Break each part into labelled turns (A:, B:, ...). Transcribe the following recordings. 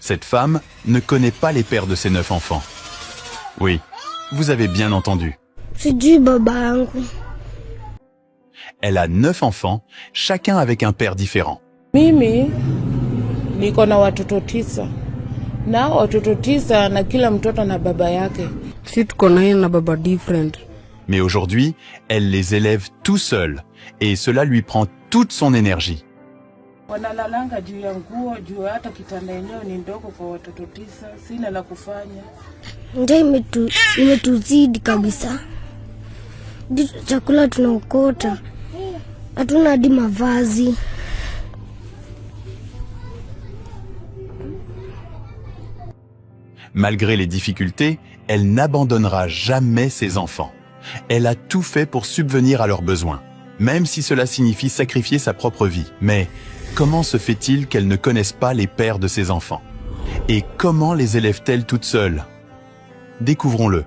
A: Cette femme ne connaît pas les pères de ses 9 enfants. Oui, vous avez bien entendu.
B: Sijui baba yangu.
A: Elle a 9 enfants, chacun avec un père différent.
C: Mimi niko na watoto 9. Na watoto 9 na kila mtoto na baba yake.
B: Si tuko na yeye na baba different.
A: Mais aujourd'hui, elle les élève tout seule et cela lui prend toute son énergie.
C: Wanalalanga juu ya nguo, juu hata kitanda yenyewe ni ndogo kwa watoto 9, sina la kufanya.
B: Njaa imetuzidi kabisa. Chakula tunaokota. Hatuna hadi mavazi.
A: Malgré les difficultés, elle n'abandonnera jamais ses enfants. Elle a tout fait pour subvenir à leurs besoins, même si cela signifie sacrifier sa propre vie. Mais comment se fait-il qu'elle ne connaisse pas les pères de ses enfants? Et comment les élève-t-elle toute seule? Découvrons-le.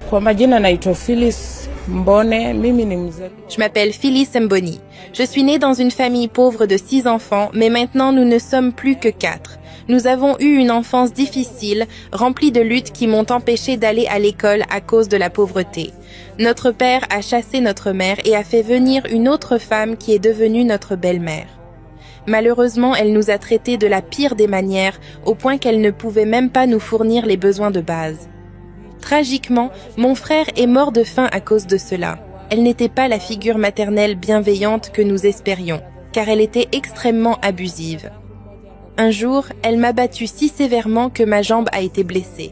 C: Kwa majina naitwa Phyllis Mbone, mimi ni mzee.
D: Je m'appelle Phyllis Mboni. Je suis née dans une famille pauvre de 6 enfants, mais maintenant nous ne sommes plus que 4. Nous avons eu une enfance difficile, remplie de luttes qui m'ont empêché d'aller à l'école à cause de la pauvreté. Notre père a chassé notre mère et a fait venir une autre femme qui est devenue notre belle-mère. Malheureusement, elle nous a traités de la pire des manières, au point qu'elle ne pouvait même pas nous fournir les besoins de base. Tragiquement, mon frère est mort de faim à cause de cela. Elle n'était pas la figure maternelle bienveillante que nous espérions, car elle était extrêmement abusive. Un jour, elle m'a battue si sévèrement que ma jambe a été blessée.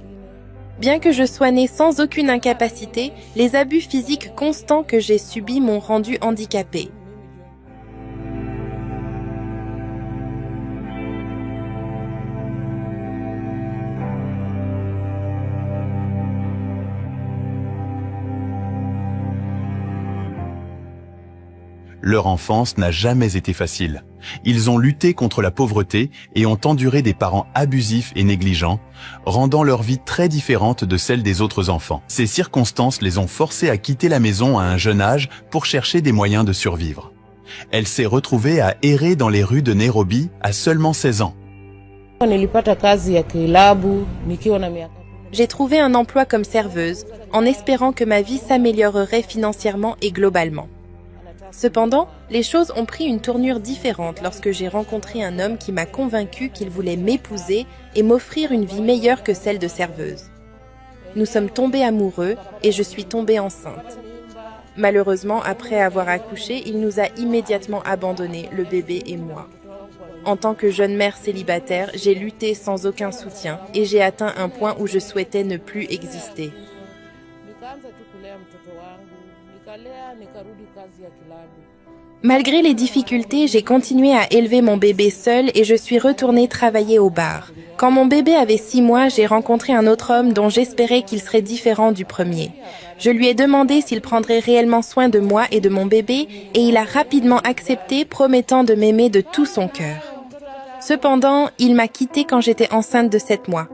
D: Bien que je sois née sans aucune incapacité, les abus physiques constants que j'ai subis m'ont rendue handicapée.
A: Leur enfance n'a jamais été facile. Ils ont lutté contre la pauvreté et ont enduré des parents abusifs et négligents, rendant leur vie très différente de celle des autres enfants. Ces circonstances les ont forcés à quitter la maison à un jeune âge pour chercher des moyens de survivre. Elle s'est retrouvée à errer dans les rues de Nairobi à seulement 16 ans.
C: Nilipata kazi ya kilabu nikiwa na miaka.
D: J'ai trouvé un emploi comme serveuse, en espérant que ma vie s'améliorerait financièrement et globalement. Cependant, les choses ont pris une tournure différente lorsque j'ai rencontré un homme qui m'a convaincu qu'il voulait m'épouser et m'offrir une vie meilleure que celle de serveuse. Nous sommes tombés amoureux et je suis tombée enceinte. Malheureusement, après avoir accouché, il nous a immédiatement abandonnés, le bébé et moi. En tant que jeune mère célibataire, j'ai lutté sans aucun soutien et j'ai atteint un point où je souhaitais ne plus exister. Malgré les difficultés, j'ai continué à élever mon bébé seule et je suis retournée travailler au bar. Quand mon bébé avait 6 mois, j'ai rencontré un autre homme dont j'espérais qu'il serait différent du premier. Je lui ai demandé s'il prendrait réellement soin de moi et de mon bébé et il a rapidement accepté, promettant de m'aimer de tout son cœur. Cependant, il m'a quittée quand j'étais enceinte de 7 mois.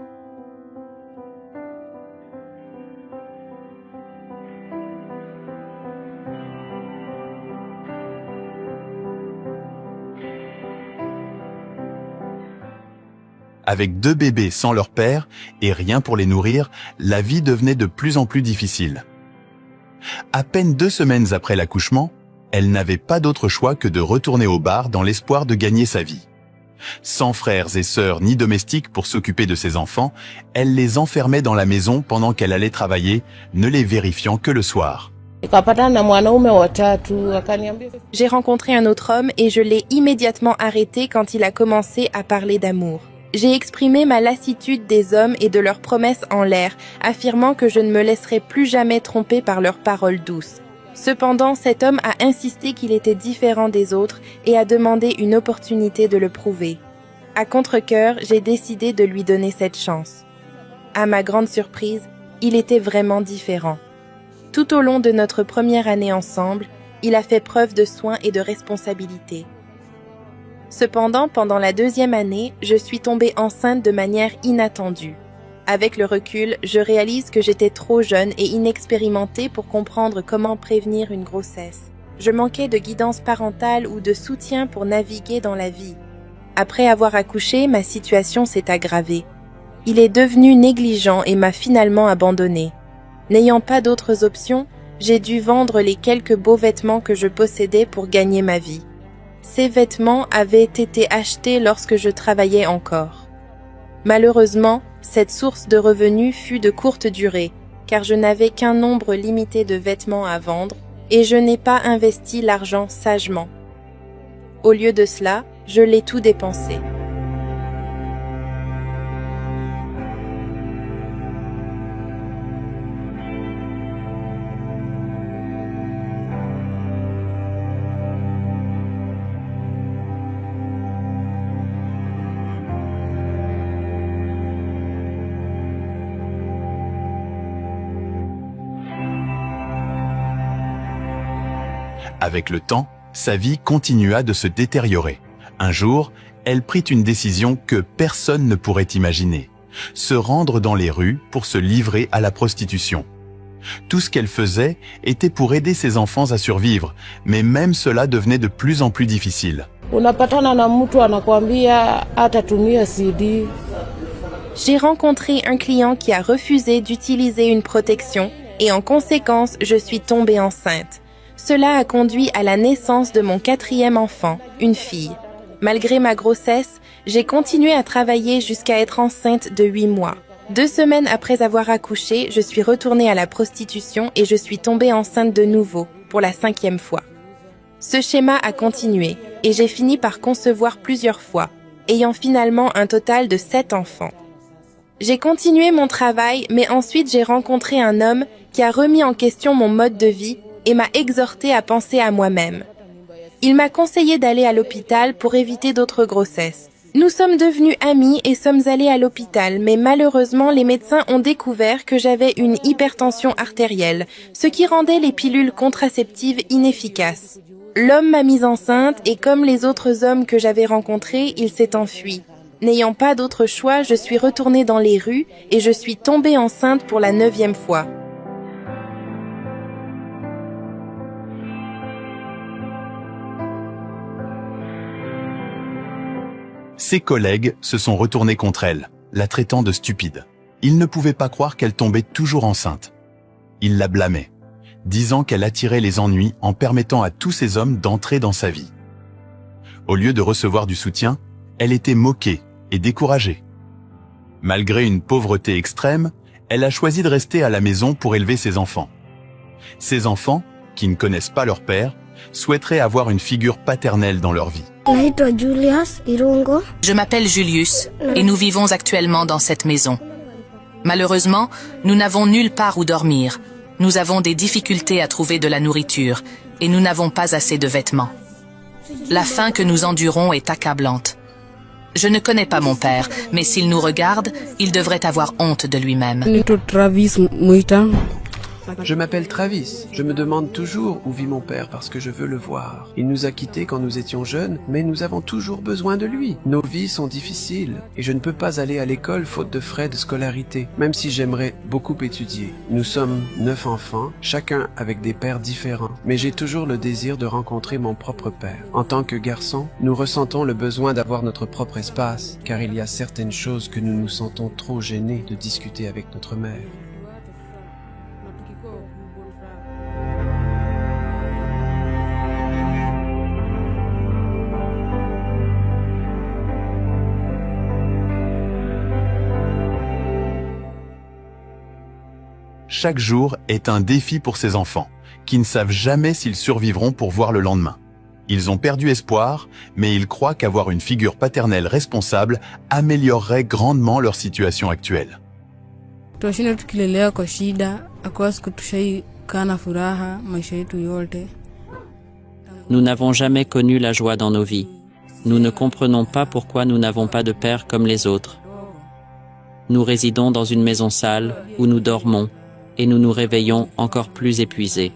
A: Avec 2 bébés sans leur père et rien pour les nourrir, la vie devenait de plus en plus difficile. À peine 2 semaines après l'accouchement, elle n'avait pas d'autre choix que de retourner au bar dans l'espoir de gagner sa vie. Sans frères et sœurs ni domestiques pour s'occuper de ses enfants, elle les enfermait dans la maison pendant qu'elle allait travailler, ne les vérifiant que le soir.
D: J'ai rencontré un autre homme et je l'ai immédiatement arrêté quand il a commencé à parler d'amour. J'ai exprimé ma lassitude des hommes et de leurs promesses en l'air, affirmant que je ne me laisserais plus jamais tromper par leurs paroles douces. Cependant, cet homme a insisté qu'il était différent des autres et a demandé une opportunité de le prouver. À contre-cœur, j'ai décidé de lui donner cette chance. À ma grande surprise, il était vraiment différent. Tout au long de notre première année ensemble, il a fait preuve de soin et de responsabilité. Cependant, pendant la 2e année, je suis tombée enceinte de manière inattendue. Avec le recul, je réalise que j'étais trop jeune et inexpérimentée pour comprendre comment prévenir une grossesse. Je manquais de guidance parentale ou de soutien pour naviguer dans la vie. Après avoir accouché, ma situation s'est aggravée. Il est devenu négligent et m'a finalement abandonnée. N'ayant pas d'autres options, j'ai dû vendre les quelques beaux vêtements que je possédais pour gagner ma vie. Ces vêtements avaient été achetés lorsque je travaillais encore. Malheureusement, cette source de revenus fut de courte durée, car je n'avais qu'un nombre limité de vêtements à vendre et je n'ai pas investi l'argent sagement. Au lieu de cela, je l'ai tout dépensé.
A: Avec le temps, sa vie continua de se détériorer. Un jour, elle prit une décision que personne ne pourrait imaginer. Se rendre dans les rues pour se livrer à la prostitution. Tout ce qu'elle faisait était pour aider ses enfants à survivre, mais même cela devenait de plus en plus difficile.
C: Unapatana na mtu anakuambia atatumia CD.
D: J'ai rencontré un client qui a refusé d'utiliser une protection et en conséquence, je suis tombée enceinte. Cela a conduit à la naissance de mon 4e enfant, une fille. Malgré ma grossesse, j'ai continué à travailler jusqu'à être enceinte de 8 mois. 2 semaines après avoir accouché, je suis retournée à la prostitution et je suis tombée enceinte de nouveau, pour la 5e fois. Ce schéma a continué et j'ai fini par concevoir plusieurs fois, ayant finalement un total de 7 enfants. J'ai continué mon travail, mais ensuite j'ai rencontré un homme qui a remis en question mon mode de vie et m'a exhorté à penser à moi-même. Il m'a conseillé d'aller à l'hôpital pour éviter d'autres grossesses. Nous sommes devenus amis et sommes allés à l'hôpital, mais malheureusement, les médecins ont découvert que j'avais une hypertension artérielle, ce qui rendait les pilules contraceptives inefficaces. L'homme m'a mise enceinte et comme les autres hommes que j'avais rencontrés, il s'est enfui. N'ayant pas d'autre choix, je suis retournée dans les rues et je suis tombée enceinte pour la 9e fois.
A: Ses collègues se sont retournés contre elle, la traitant de stupide. Ils ne pouvaient pas croire qu'elle tombait toujours enceinte. Ils la blâmaient, disant qu'elle attirait les ennuis en permettant à tous ces hommes d'entrer dans sa vie. Au lieu de recevoir du soutien, elle était moquée et découragée. Malgré une pauvreté extrême, elle a choisi de rester à la maison pour élever ses enfants. Ces enfants, qui ne connaissent pas leur père, souhaiteraient avoir une figure paternelle dans leur vie.
B: Naitwa Julius Irungo.
E: Je m'appelle Julius et nous vivons actuellement dans cette maison. Malheureusement, nous n'avons nulle part où dormir. Nous avons des difficultés à trouver de la nourriture et nous n'avons pas assez de vêtements. La faim que nous endurons est accablante. Je ne connais pas mon père, mais s'il nous regarde, il devrait avoir honte de lui-même.
B: Naitwa Travis Muita.
F: Je m'appelle Travis. Je me demande toujours où vit mon père parce que je veux le voir. Il nous a quittés quand nous étions jeunes, mais nous avons toujours besoin de lui. Nos vies sont difficiles et je ne peux pas aller à l'école faute de frais de scolarité, même si j'aimerais beaucoup étudier. Nous sommes 9 enfants, chacun avec des pères différents, mais j'ai toujours le désir de rencontrer mon propre père. En tant que garçon, nous ressentons le besoin d'avoir notre propre espace, car il y a certaines choses que nous nous sentons trop gênés de discuter avec notre mère.
A: Chaque jour est un défi pour ces enfants, qui ne savent jamais s'ils survivront pour voir le lendemain. Ils ont perdu espoir, mais ils croient qu'avoir une figure paternelle responsable améliorerait grandement leur situation actuelle.
B: Tunashinda tukilelewa kwa shida, akwa siku tushaikaa na furaha maisha yetu yote.
G: Nous n'avons jamais connu la joie dans nos vies. Nous ne comprenons pas pourquoi nous n'avons pas de père comme les autres. Nous résidons dans une maison sale où nous dormons et nous nous réveillons encore plus épuisés.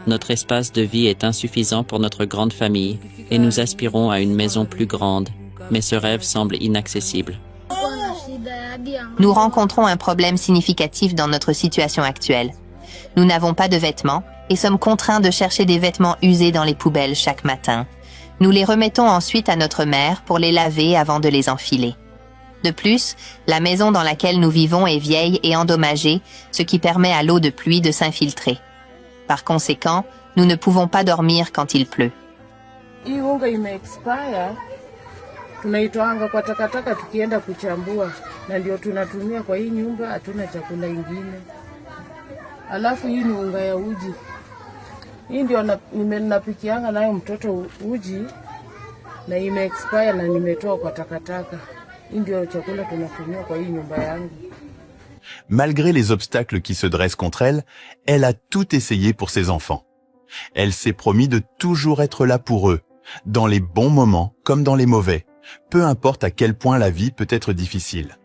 G: Notre espace de vie est insuffisant pour notre grande famille et nous aspirons à une maison plus grande, mais ce rêve semble inaccessible.
H: Nous rencontrons un problème significatif dans notre situation actuelle. Nous n'avons pas de vêtements et sommes contraints de chercher des vêtements usés dans les poubelles chaque matin. Nous les remettons ensuite à notre mère pour les laver avant de les enfiler. De plus, la maison dans laquelle nous vivons est vieille et endommagée, ce qui permet à l'eau de pluie de s'infiltrer. Par conséquent, nous ne pouvons pas dormir quand il pleut.
C: Hii unga imeexpire, tunaitoanga kwa takataka tukienda kuchambua, na ndio tunatumia kwa hii nyumba, hatuna chakula ingine. Alafu hii ni unga ya uji. Hii ndio napikianga nayo mtoto uji, na imeexpire na nimetoa kwa takataka. Hii ndio chakula tunatumia kwa hii nyumba yangu.
A: Malgré les obstacles qui se dressent contre elle, elle a tout essayé pour ses enfants. Elle s'est promis de toujours être là pour eux, dans les bons moments comme dans les mauvais, peu importe à quel point la vie peut être difficile.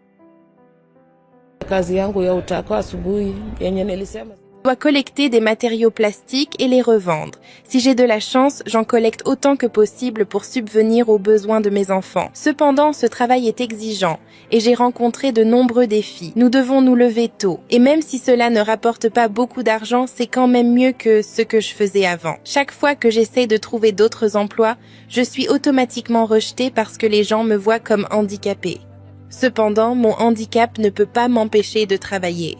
C: Kazi yangu ya utako asubuhi yenye nilisema
D: Je dois collecter des matériaux plastiques et les revendre. Si j'ai de la chance, j'en collecte autant que possible pour subvenir aux besoins de mes enfants. Cependant, ce travail est exigeant et j'ai rencontré de nombreux défis. Nous devons nous lever tôt. Et même si cela ne rapporte pas beaucoup d'argent, c'est quand même mieux que ce que je faisais avant. Chaque fois que j'essaie de trouver d'autres emplois, je suis automatiquement rejetée parce que les gens me voient comme handicapée. Cependant, mon handicap ne peut pas m'empêcher de travailler.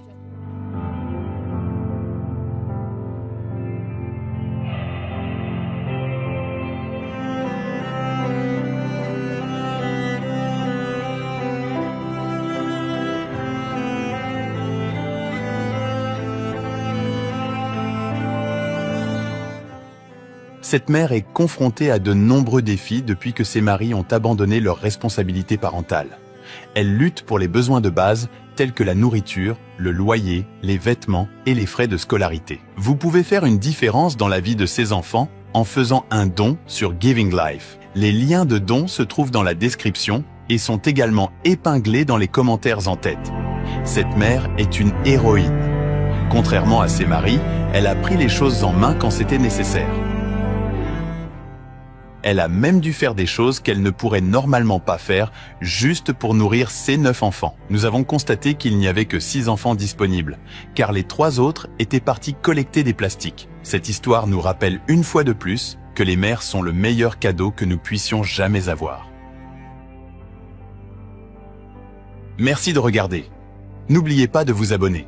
A: Cette mère est confrontée à de nombreux défis depuis que ses maris ont abandonné leurs responsabilités parentales. Elle lutte pour les besoins de base tels que la nourriture, le loyer, les vêtements et les frais de scolarité. Vous pouvez faire une différence dans la vie de ces enfants en faisant un don sur Giving Life. Les liens de dons se trouvent dans la description et sont également épinglés dans les commentaires en tête. Cette mère est une héroïne. Contrairement à ses maris, elle a pris les choses en main quand c'était nécessaire. Elle a même dû faire des choses qu'elle ne pourrait normalement pas faire juste pour nourrir ses 9 enfants. Nous avons constaté qu'il n'y avait que 6 enfants disponibles, car les 3 autres étaient partis collecter des plastiques. Cette histoire nous rappelle une fois de plus que les mères sont le meilleur cadeau que nous puissions jamais avoir. Merci de regarder. N'oubliez pas de vous abonner.